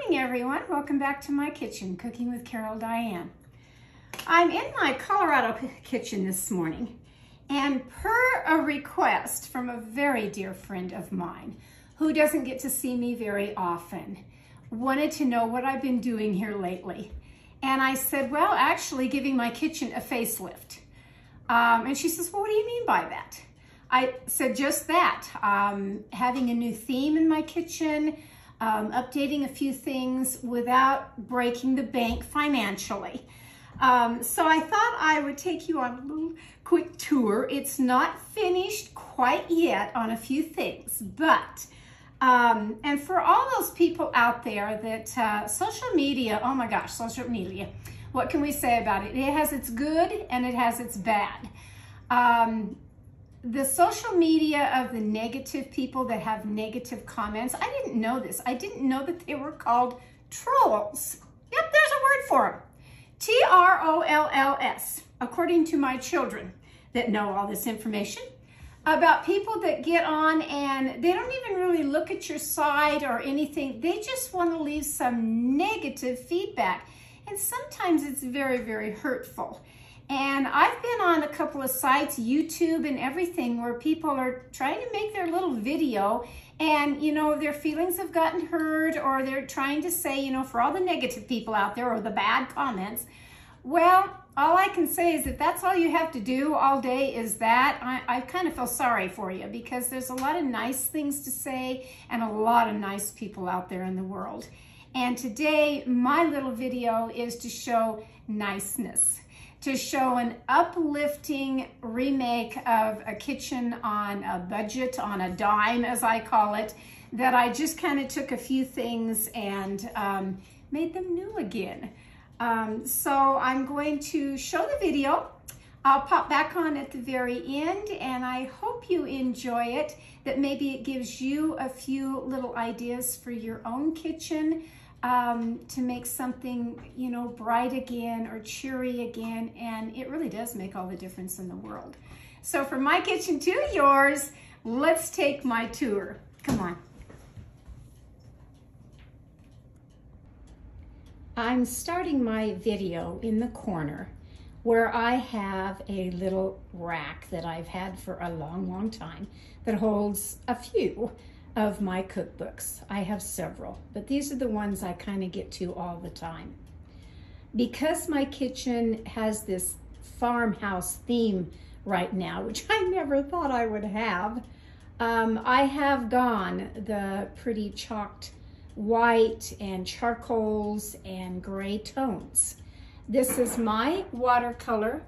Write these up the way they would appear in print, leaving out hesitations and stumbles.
morning, everyone. Welcome back to my kitchen, Cooking with Carol Diane. I'm in my Colorado kitchen this morning, and per a request from a very dear friend of mine who doesn't get to see me very often, wanted to know what I've been doing here lately. And I said, well, actually giving my kitchen a facelift. And she says, well, what do you mean by that? I said just that, having a new theme in my kitchen, updating a few things without breaking the bank financially. So I thought I would take you on a little quick tour. It's not finished quite yet on a few things, but, and for all those people out there that social media, oh my gosh, social media, what can we say about it? It has its good and it has its bad. The social media of the negative people that have negative comments, I didn't know this. I didn't know that they were called trolls. Yep, there's a word for them. T-R-O-L-L-S, according to my children that know all this information, about people that get on and they don't even really look at your site or anything. They just want to leave some negative feedback. And sometimes it's very, very hurtful. And I've been on a couple of sites, YouTube and everything, where people are trying to make their little video and, you know, their feelings have gotten hurt, or they're trying to say, you know, for all the negative people out there or the bad comments, well, all I can say is that that's all you have to do all day is that. I kind of feel sorry for you because there's a lot of nice things to say and a lot of nice people out there in the world. And today, my little video is to show niceness, to show an uplifting remake of a kitchen on a budget, on a dime, as I call it, that I just kind of took a few things and made them new again. So I'm going to show the video. I'll pop back on at the very end, and I hope you enjoy it, that maybe it gives you a few little ideas for your own kitchen, to make something, you know, bright again or cheery again, and it really does make all the difference in the world. So from my kitchen to yours, let's take my tour. Come on. I'm starting my video in the corner where I have a little rack that I've had for a long, long time that holds a few of my cookbooks. I have several, but these are the ones I kind of get to all the time. Because my kitchen has this farmhouse theme right now, which I never thought I would have, I have gone the pretty chalked white and charcoals and gray tones. This is my watercolor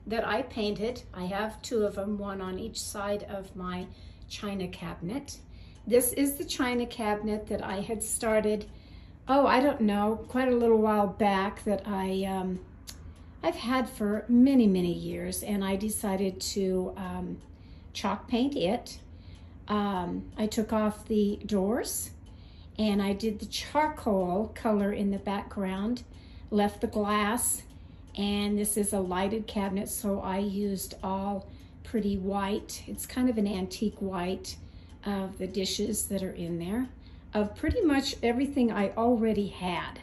that I painted. I have two of them, one on each side of my china cabinet. This is the china cabinet that I had started, oh, I don't know, quite a little while back, that I've had for many, many years, and I decided to chalk paint it. I took off the doors, and I did the charcoal color in the background, left the glass, and this is a lighted cabinet, so I used all pretty white. It's kind of an antique white of the dishes that are in there, of pretty much everything I already had.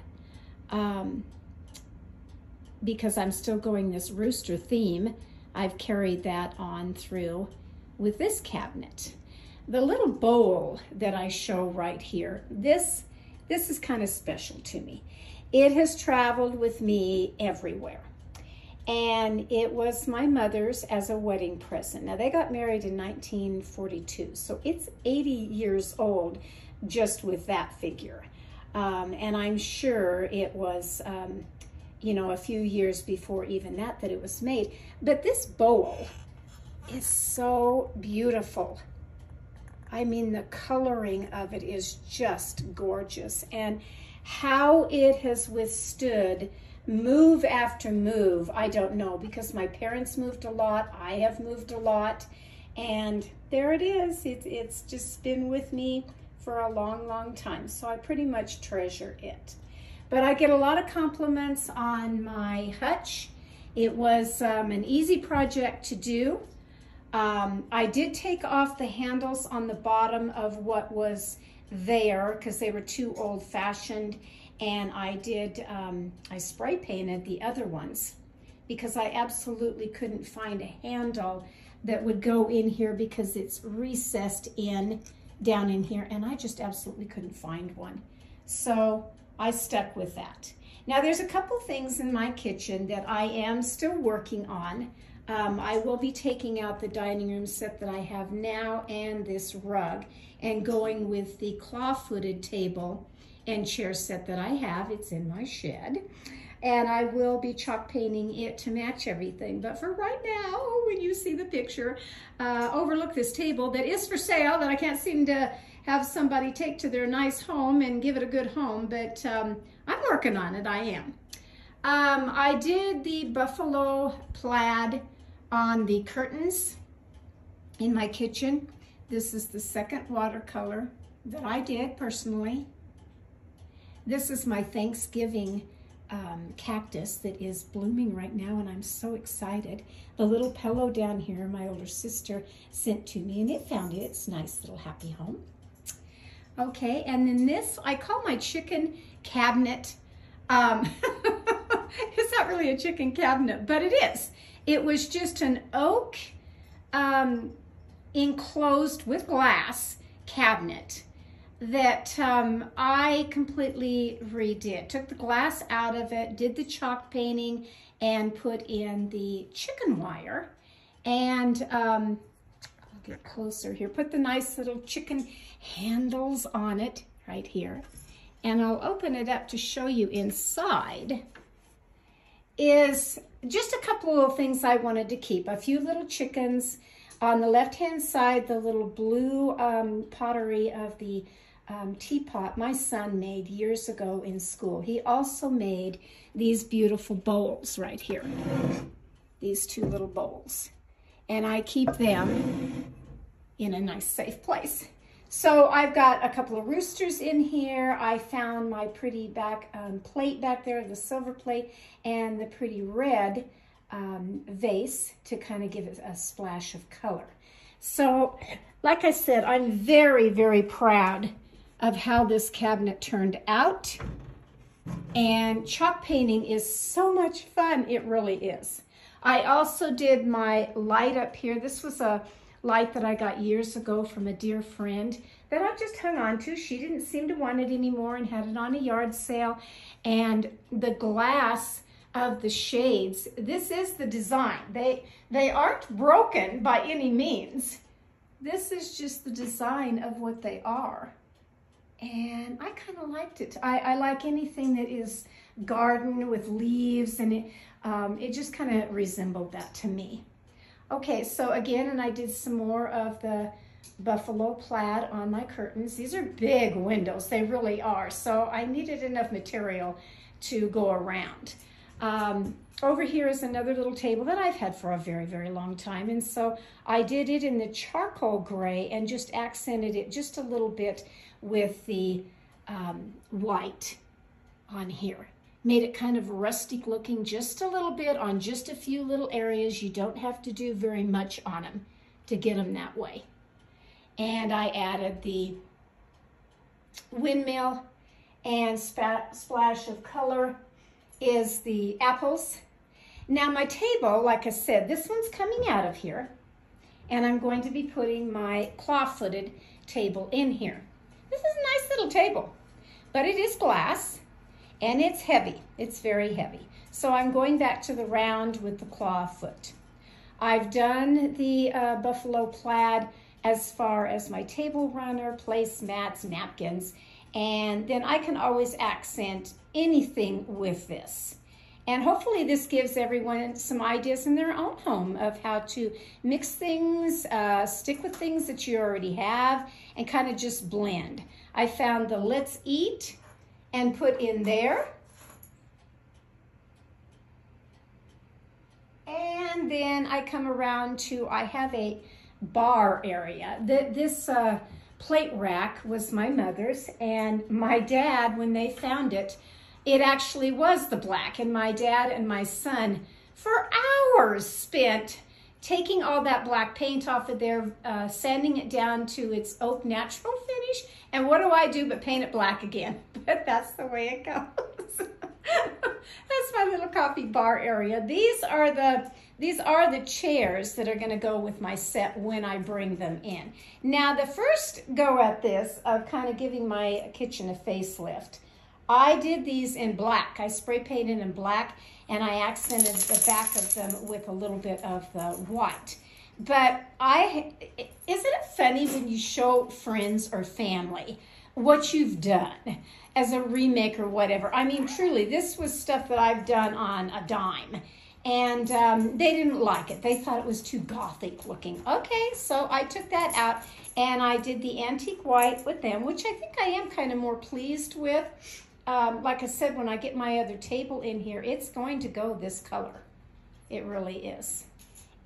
Because I'm still going this rooster theme, I've carried that on through with this cabinet. The little bowl that I show right here, this is kind of special to me. It has traveled with me everywhere. And it was my mother's as a wedding present. Now, they got married in 1942, so it's 80 years old just with that figure. And I'm sure it was, you know, a few years before even that it was made. But this bowl is so beautiful. I mean, the coloring of it is just gorgeous. And how it has withstood move after move, I don't know, because my parents moved a lot, I have moved a lot, and there it is. It's just been with me for a long, long time, so I pretty much treasure it. But I get a lot of compliments on my hutch. It was an easy project to do. I did take off the handles on the bottom of what was there because they were too old-fashioned, and I did, I spray painted the other ones because I absolutely couldn't find a handle that would go in here because it's recessed in down in here, and I just absolutely couldn't find one. So I stuck with that. Now there's a couple things in my kitchen that I am still working on. I will be taking out the dining room set that I have now and this rug and going with the claw-footed table and chair set that I have. It's in my shed. And I will be chalk painting it to match everything. But for right now, when you see the picture, overlook this table that is for sale that I can't seem to have somebody take to their nice home and give it a good home, but I'm working on it, I am. I did the buffalo plaid on the curtains in my kitchen. This is the second watercolor that I did personally. This is my Thanksgiving cactus that is blooming right now, and I'm so excited. The little pillow down here my older sister sent to me, and it found its nice little happy home. Okay, and then this I call my chicken cabinet. It's not really a chicken cabinet, but it is. It was just an oak enclosed with glass cabinet that I completely redid. Took the glass out of it, did the chalk painting, and put in the chicken wire. And I'll get closer here. Put the nice little chicken handles on it right here. And I'll open it up to show you inside. Is just a couple of little things I wanted to keep. A few little chickens. On the left-hand side, the little blue pottery of the teapot my son made years ago in school. He also made these beautiful bowls right here. These two little bowls. And I keep them in a nice safe place. So I've got a couple of roosters in here. I found my pretty back plate back there, the silver plate, and the pretty red vase to kind of give it a splash of color. So, like I said, I'm very, very proud of how this cabinet turned out. And chalk painting is so much fun, it really is. I also did my light up here. This was a light that I got years ago from a dear friend that I've just hung on to. She didn't seem to want it anymore and had it on a yard sale. And the glass of the shades, this is the design. They aren't broken by any means. This is just the design of what they are. And I kind of liked it. I like anything that is garden with leaves, and it just kind of resembled that to me. Okay, so again, and I did some more of the buffalo plaid on my curtains. These are big windows, they really are. So I needed enough material to go around. Over here is another little table that I've had for a very, very long time. And so I did it in the charcoal gray and just accented it just a little bit with the white on here. Made it kind of rustic looking just a little bit on just a few little areas. You don't have to do very much on them to get them that way. And I added the windmill, and splash of color is the apples. Now my table, like I said, this one's coming out of here, and I'm going to be putting my claw-footed table in here. This is a nice little table, but it is glass. And it's heavy, it's very heavy. So I'm going back to the round with the claw foot. I've done the buffalo plaid as far as my table runner, placemats, napkins, and then I can always accent anything with this. And hopefully this gives everyone some ideas in their own home of how to mix things, stick with things that you already have, and kind of just blend. I found the Let's Eat and put in there. And then I come around to, I have a bar area. This plate rack was my mother's, and my dad, when they found it, it actually was the black. And my dad and my son, for hours, spent taking all that black paint off of there, sanding it down to its oak natural finish. And what do I do but paint it black again? But that's the way it goes. That's my little coffee bar area. These are the chairs that are going to go with my set when I bring them in. Now, the first go at this of kind of giving my kitchen a facelift, I did these in black. I spray painted in black, and I accented the back of them with a little bit of the white. But isn't it funny when you show friends or family what you've done as a remake or whatever? I mean, truly, this was stuff that I've done on a dime. And they didn't like it. They thought it was too gothic looking. Okay, so I took that out and I did the antique white with them, which I think I am kind of more pleased with. Like I said, when I get my other table in here, it's going to go this color. It really is.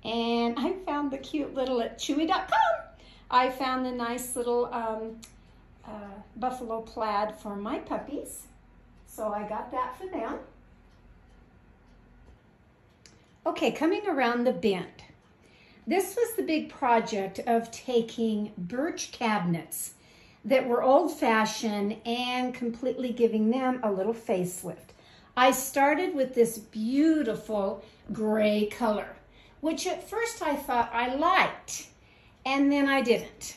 And I found the cute little at Chewy.com. I found the nice little buffalo plaid for my puppies. So I got that for them. Okay, coming around the bend. This was the big project of taking birch cabinets that were old-fashioned and completely giving them a little facelift. I started with this beautiful gray color, which at first I thought I liked, and then I didn't.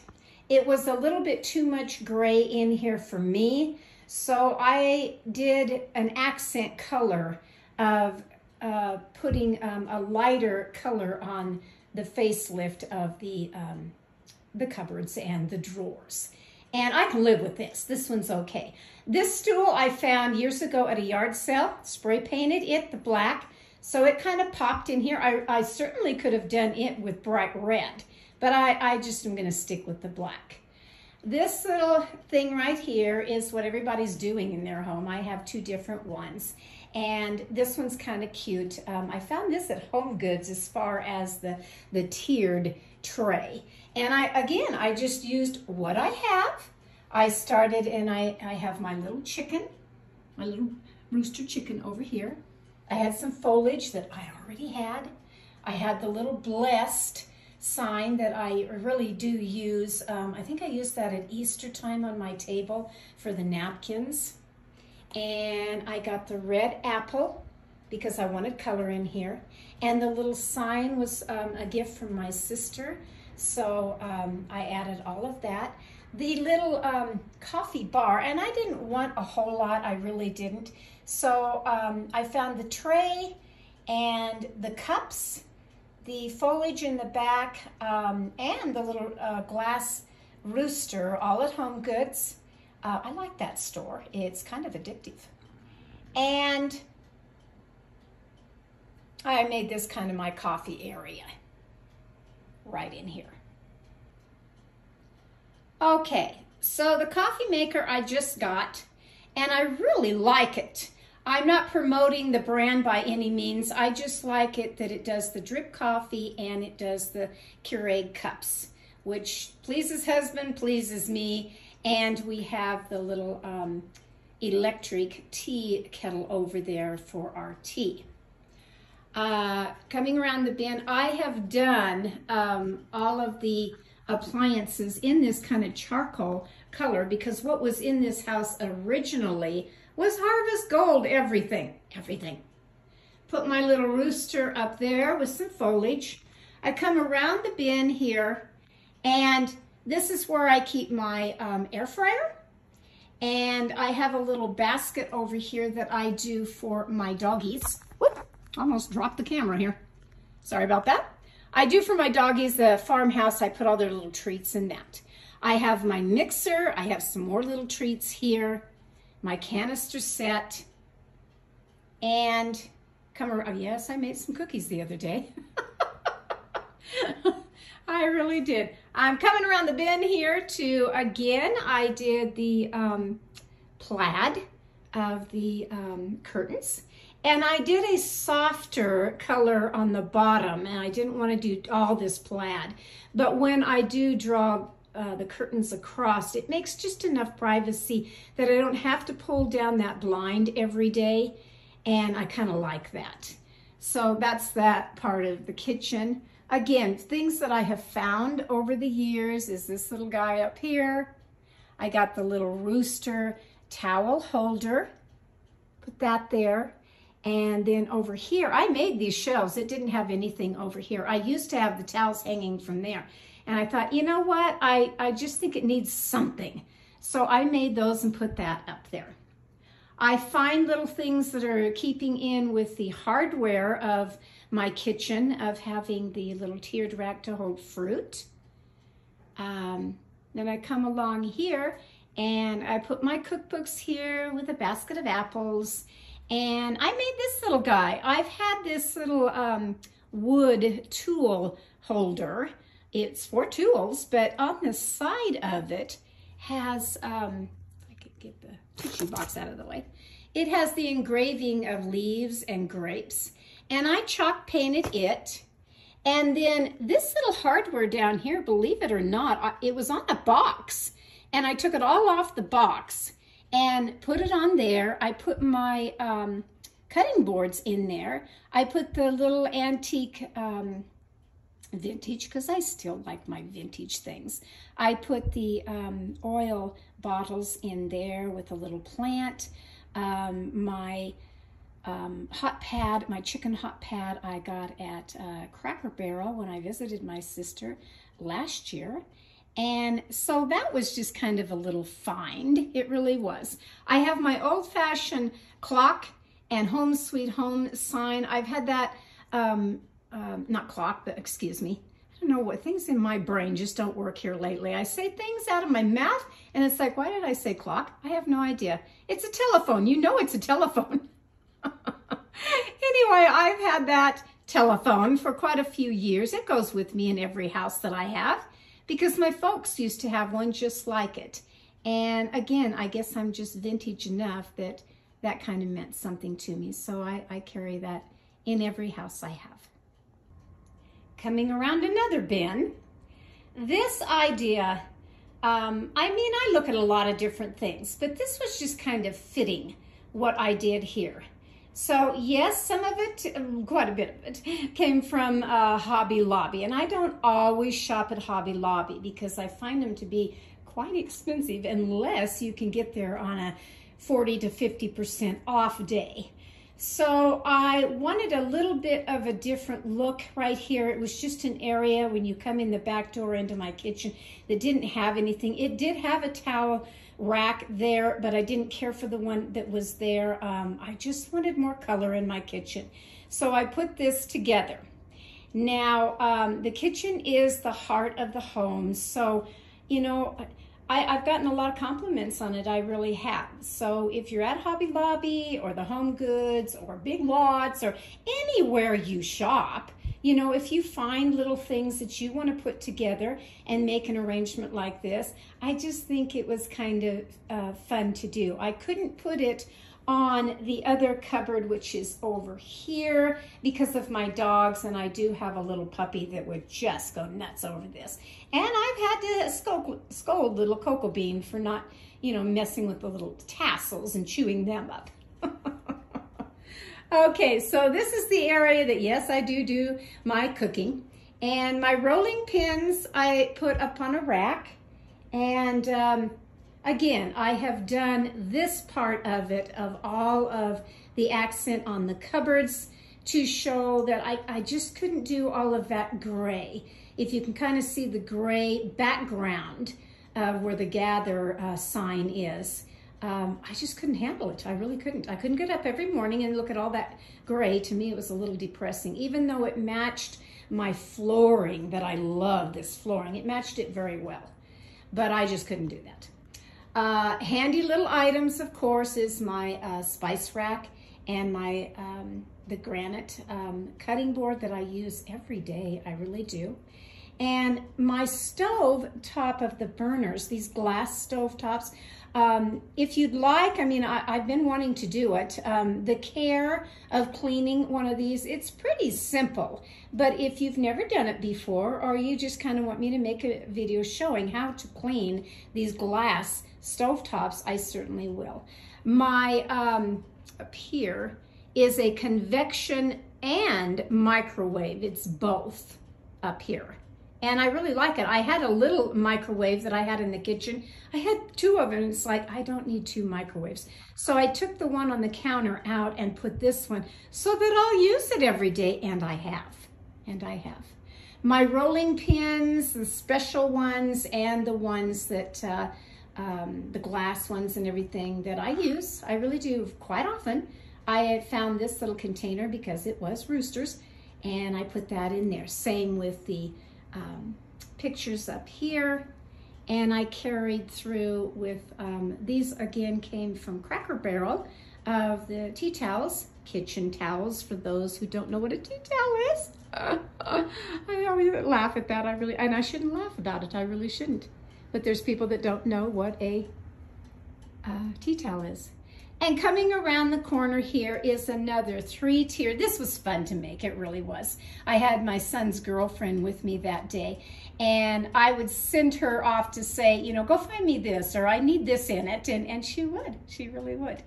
It was a little bit too much gray in here for me, so I did an accent color of putting a lighter color on the facelift of the cupboards and the drawers. And I can live with this. This one's okay. This stool I found years ago at a yard sale, spray painted it the black, so it kind of popped in here. I certainly could have done it with bright red, but I just am gonna stick with the black. This little thing right here is what everybody's doing in their home. I have two different ones. And this one's kind of cute. I found this at Home Goods as far as the tiered tray. And I just used what I have. I started and I have my little chicken, my little rooster chicken over here. I had some foliage that I already had. I had the little blessed sign that I really do use. I think I used that at Easter time on my table for the napkins. And I got the red apple because I wanted color in here. And the little sign was a gift from my sister. So I added all of that. The little coffee bar, and I didn't want a whole lot, I really didn't. So I found the tray and the cups, the foliage in the back, and the little glass rooster, all at Home Goods. I like that store. It's kind of addictive. And I made this kind of my coffee area right in here. Okay, so the coffee maker I just got, and I really like it. I'm not promoting the brand by any means. I just like it that it does the drip coffee and it does the Keurig cups, which pleases husband, pleases me. And we have the little electric tea kettle over there for our tea. Coming around the bin, I have done all of the appliances in this kind of charcoal color because what was in this house originally was harvest gold, everything. Put my little rooster up there with some foliage. I come around the bin here, and this is where I keep my air fryer. And I have a little basket over here that I do for my doggies. Whoop, almost dropped the camera here. Sorry about that. I do for my doggies, the farmhouse, I put all their little treats in that. I have my mixer, I have some more little treats here, my canister set, and come around, yes, I made some cookies the other day. I really did. I'm coming around the bin here to, again, I did the plaid of the curtains. And I did a softer color on the bottom, and I didn't want to do all this plaid. But when I do draw the curtains across, it makes just enough privacy that I don't have to pull down that blind every day, and I kind of like that. So that's that part of the kitchen. Again, things that I have found over the years is this little guy up here. I got the little rooster towel holder, put that there. And then over here, I made these shelves. It didn't have anything over here. I used to have the towels hanging from there. And I thought, you know what? I just think it needs something. So I made those and put that up there. I find little things that are keeping in with the hardware of my kitchen, of having the little tiered rack to hold fruit. Then I come along here and I put my cookbooks here with a basket of apples. And I made this little guy. I've had this little wood tool holder. It's for tools, but on the side of it has, if I could get the tissue box out of the way, it has the engraving of leaves and grapes. And I chalk painted it. And then this little hardware down here, believe it or not, it was on a box. And I took it all off the box and put it on there. I put my cutting boards in there. I put the little antique vintage, because I still like my vintage things. I put the oil bottles in there with a little plant. My hot pad, my chicken hot pad, I got at Cracker Barrel when I visited my sister last year. And so that was just kind of a little find. It really was. I have my old-fashioned clock and home sweet home sign. I've had that, not clock, but excuse me. I don't know what, things in my brain just don't work here lately. I say things out of my mouth and it's like, why did I say clock? I have no idea. It's a telephone. You know it's a telephone. Anyway, I've had that telephone for quite a few years. It goes with me in every house that I have, because my folks used to have one just like it. And again, I guess I'm just vintage enough that that kind of meant something to me. So I carry that in every house I have. Coming around another bin, this idea, I mean, I look at a lot of different things, but this was just kind of fitting what I did here. So yes, some of it, quite a bit of it, came from Hobby Lobby. And I don't always shop at Hobby Lobby because I find them to be quite expensive unless you can get there on a 40 to 50% off day. So I wanted a little bit of a different look right here. It was just an area when you come in the back door into my kitchen that didn't have anything. It did have a towel rack there, but I didn't care for the one that was there. I just wanted more color in my kitchen. So I put this together. Now, the kitchen is the heart of the home. So, you know, I've gotten a lot of compliments on it. I really have. So if you're at Hobby Lobby or the Home Goods or Big Lots or anywhere you shop, you know, if you find little things that you want to put together and make an arrangement like this, I just think it was kind of fun to do. I couldn't put it on the other cupboard, which is over here, because of my dogs, and I do have a little puppy that would just go nuts over this. And I've had to scold little Cocoa Bean for not, you know, messing with the little tassels and chewing them up. Okay, so this is the area that, yes, I do my cooking. And my rolling pins I put up on a rack. And again, I have done this part of it, of all of the accent on the cupboards, to show that I just couldn't do all of that gray. If you can kind of see the gray background of where the gather sign is. I just couldn't handle it. I really couldn't. I couldn't get up every morning and look at all that gray. To me, it was a little depressing, even though it matched my flooring, that I love this flooring. It matched it very well, but I just couldn't do that. Handy little items, of course, is my spice rack and my the granite cutting board that I use every day. I really do. And my stove top of the burners, these glass stove tops, if you'd like, I mean, I've been wanting to do it. The care of cleaning one of these, it's pretty simple. But if you've never done it before, or you just kind of want me to make a video showing how to clean these glass stove tops, I certainly will. My, up here, is a convection and microwave. It's both. up here. And I really like it. I had a little microwave that I had in the kitchen. I had 2 of them. It's like, I don't need 2 microwaves. So I took the one on the counter out and put this one so that I'll use it every day. And I have. And I have. My rolling pins, the special ones, and the ones that, the glass ones and everything that I use. I really do quite often. I had found this little container because it was roosters. And I put that in there. Same with the pictures up here, and I carried through with these again came from Cracker Barrel of the tea towels, kitchen towels for those who don't know what a tea towel is. I always laugh at that. And I shouldn't laugh about it. I really shouldn't. But there's people that don't know what a tea towel is. And coming around the corner here is another 3-tier. This was fun to make, it really was. I had my son's girlfriend with me that day, and I would send her off to say, you know, go find me this, or I need this in it, and she would, she really would.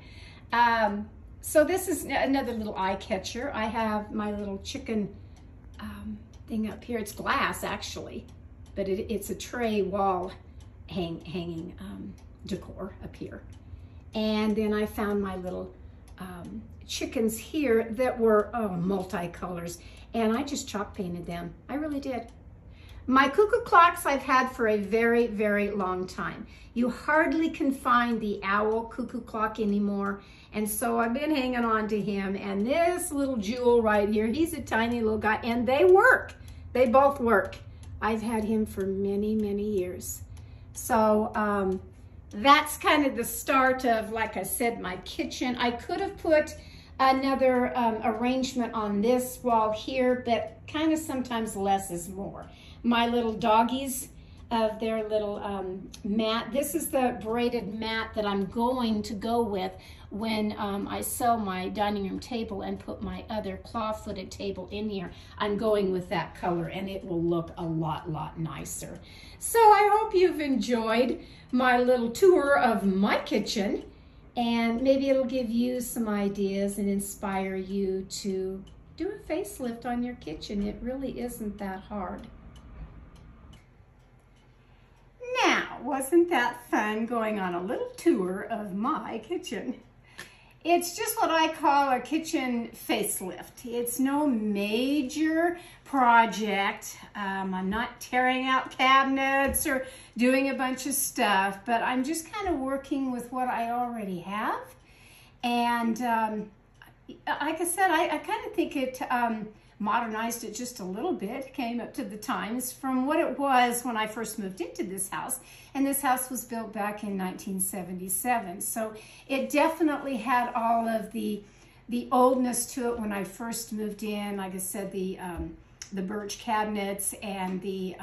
So this is another little eye catcher. I have my little chicken thing up here. It's glass, actually, but it's a tray wall hanging decor up here. And then I found my little chickens here that were multicolors, and I just chalk painted them. I really did. My cuckoo clocks I've had for a very, very long time. You hardly can find the owl cuckoo clock anymore, and so I've been hanging on to him. And this little jewel right here, he's a tiny little guy, and they work. They both work. I've had him for many, many years. So, that's kind of the start of, like I said, my kitchen. I could have put another arrangement on this wall here, but kind of sometimes less is more. My little doggies of their little mat. This is the braided mat that I'm going to go with when I sell my dining room table and put my other claw-footed table in here. I'm going with that color, and it will look a lot nicer. So I hope you've enjoyed my little tour of my kitchen, and maybe it'll give you some ideas and inspire you to do a facelift on your kitchen. It really isn't that hard. Now, wasn't that fun going on a little tour of my kitchen? It's just what I call a kitchen facelift. It's no major project. I'm not tearing out cabinets or doing a bunch of stuff, but I'm just kind of working with what I already have. And like I said, I kind of think it modernized it just a little bit, came up to the times from what it was when I first moved into this house. And this house was built back in 1977. So it definitely had all of the oldness to it when I first moved in. Like I said, the birch cabinets and the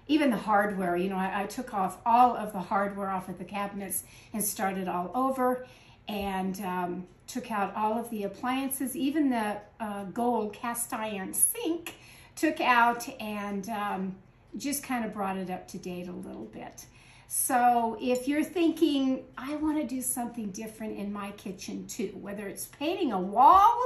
even the hardware. You know, I took off all of the hardware off of the cabinets and started all over, and took out all of the appliances, even the gold cast iron sink took out, and just kind of brought it up to date a little bit. So if you're thinking, I want to do something different in my kitchen too, whether it's painting a wall,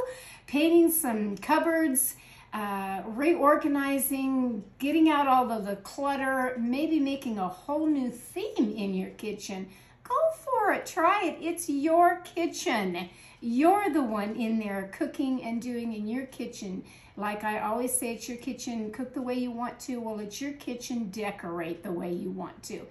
painting some cupboards, reorganizing, getting out all of the clutter, maybe making a whole new theme in your kitchen, go for it, try it. It's your kitchen. You're the one in there cooking and doing in your kitchen. Like I always say, it's your kitchen, cook the way you want to. Well, it's your kitchen, decorate the way you want to.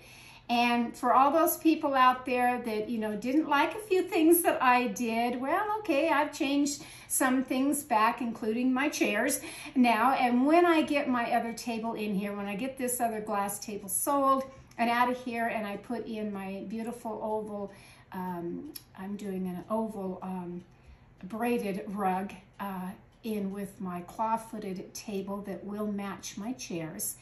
And for all those people out there that, you know, didn't like a few things that I did, well, okay, I've changed some things back, including my chairs now. And when I get my other table in here, when I get this other glass table sold and out of here, and I put in my beautiful oval, I'm doing an oval braided rug in with my claw-footed table that will match my chairs.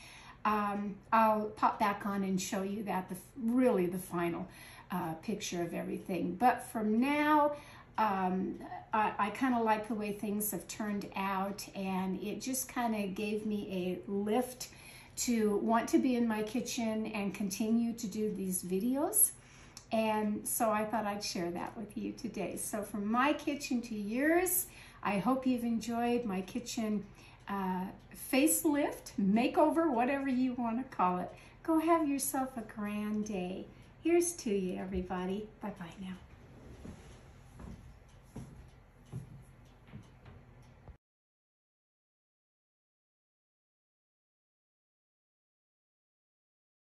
I'll pop back on and show you that, really the final picture of everything. But from now, I kind of like the way things have turned out, and it just kind of gave me a lift to want to be in my kitchen and continue to do these videos. And so I thought I'd share that with you today. So from my kitchen to yours, I hope you've enjoyed my kitchen facelift, makeover, whatever you want to call it. Go have yourself a grand day. Here's to you, everybody. Bye-bye now.